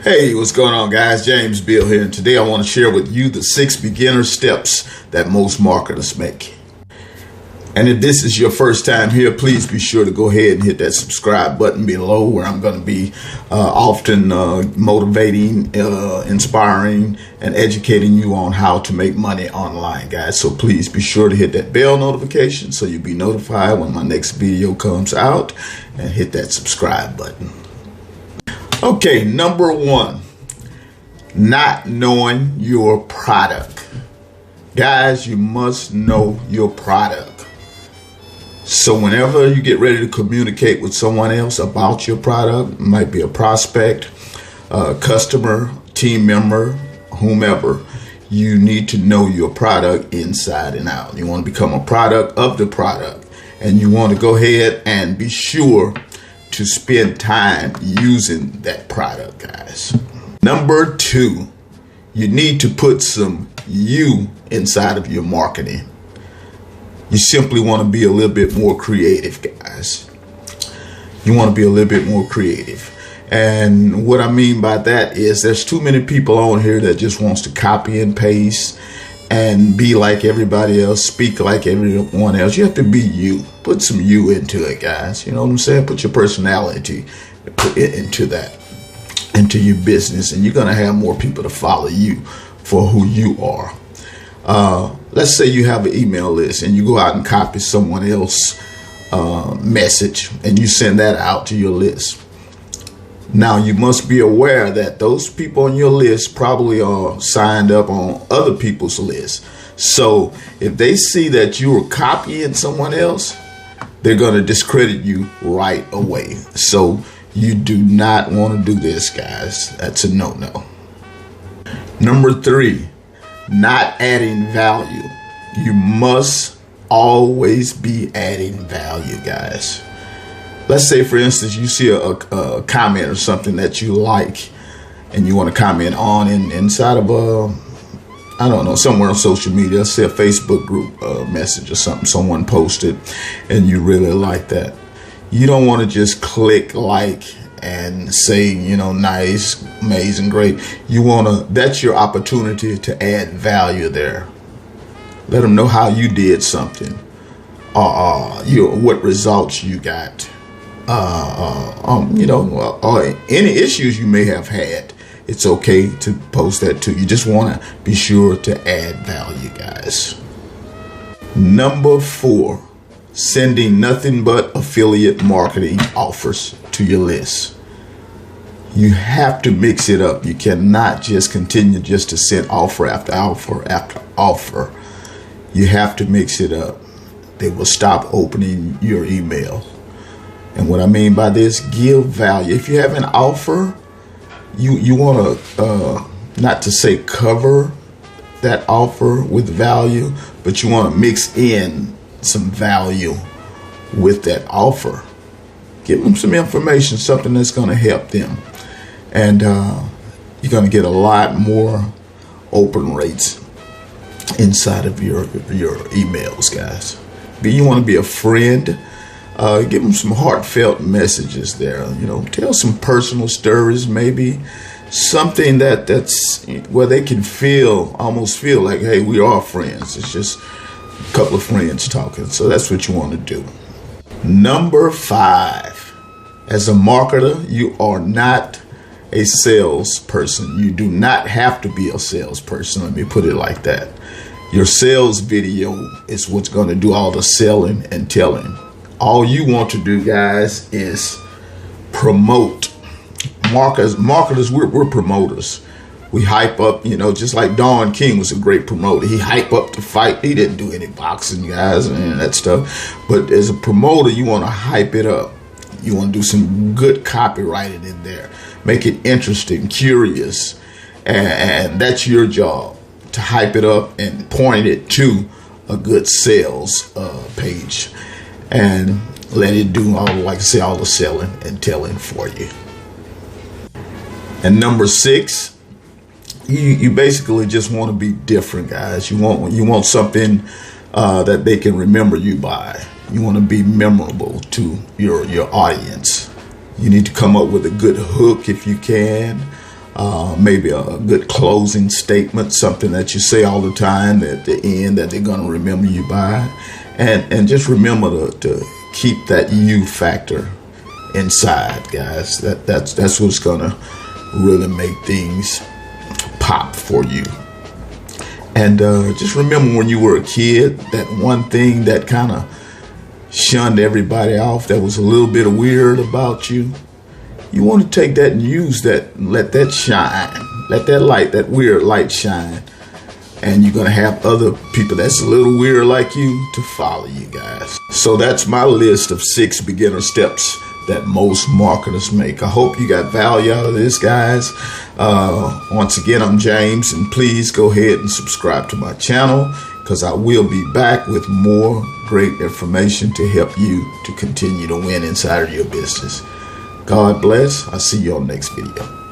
Hey, what's going on, guys? James Bill here, and today I want to share with you the 6 beginner steps that most marketers make. And if this is your first time here, please be sure to go ahead and hit that subscribe button below, where I'm going to be often motivating, inspiring, and educating you on how to make money online, guys. So please be sure to hit that bell notification so you'll be notified when my next video comes out, and hit that subscribe button. Okay, number 1, not knowing your product. Guys, you must know your product. So whenever you get ready to communicate with someone else about your product, it might be a prospect, a customer, team member, whomever, you need to know your product inside and out. You want to become a product of the product, and you want to go ahead and be sure to spend time using that product, guys. Number 2, you need to put some you inside of your marketing. You simply want to be a little bit more creative, guys. You want to be a little bit more creative. And what I mean by that is there's too many people on here that just wants to copy and paste and be like everybody else, speak like everyone else. You have to be you. Put some you into it, guys. You know what I'm saying? Put your personality into that, into your business, and you're going to have more people to follow you for who you are. Let's say you have an email list and you go out and copy someone else's message and you send that out to your list. Now, you must be aware that those people on your list probably are signed up on other people's lists. So if they see that you are copying someone else, they're going to discredit you right away. So you do not want to do this, guys. That's a no-no. Number 3, not adding value. You must always be adding value, guys. Let's say, for instance, you see a comment or something that you like and you want to comment on inside of I don't know, somewhere on social media. Let's say a Facebook group message or something someone posted and you really like that. You don't want to just click like and say, you know, nice, amazing, great. You want to, that's your opportunity to add value there. Let them know how you did something, what results you got. Any issues you may have had, it's okay to post that too. You just want to be sure to add value, guys. Number 4, sending nothing but affiliate marketing offers to your list. You have to mix it up. You cannot just continue just to send offer after offer after offer. You have to mix it up. They will stop opening your email. And what I mean by this, give value. If you have an offer, you want to, not to say cover that offer with value, but you want to mix in some value with that offer. Give them some information, something that's going to help them. And you're going to get a lot more open rates inside of your emails, guys. You want to be a friend. Give them some heartfelt messages there. You know, tell some personal stories, maybe something that's where they can almost feel like, hey, we are friends. It's just a couple of friends talking. So that's what you want to do. Number 5, as a marketer, you are not a salesperson. You do not have to be a salesperson. Let me put it like that. Your sales video is what's going to do all the selling and telling. All you want to do, guys, is promote. Marketers, we're promoters. We hype up, just like Don King was a great promoter. He hype up the fight. He didn't do any boxing, guys, and that stuff. But as a promoter, you want to hype it up. You want to do some good copywriting in there. Make it interesting, curious. And that's your job, to hype it up and point it to a good sales page. And let it do all the selling and telling for you. And number 6, you basically just want to be different, guys. You want something that they can remember you by. You want to be memorable to your audience. You need to come up with a good hook if you can. maybe a good closing statement, something that you say all the time at the end that they're going to remember you by. And just remember to keep that you factor inside, guys. That's what's going to really make things pop for you. And just remember when you were a kid, that one thing that kind of shunned everybody off, that was a little bit weird about you. You want to take that and use that and let that shine. Let that light, that weird light shine. And you're going to have other people that's a little weird like you to follow you, guys. So that's my list of 6 beginner steps that most marketers make. I hope you got value out of this, guys. Once again, I'm James, and please go ahead and subscribe to my channel, because I will be back with more great information to help you to continue to win inside of your business. God bless. I'll see you on the next video.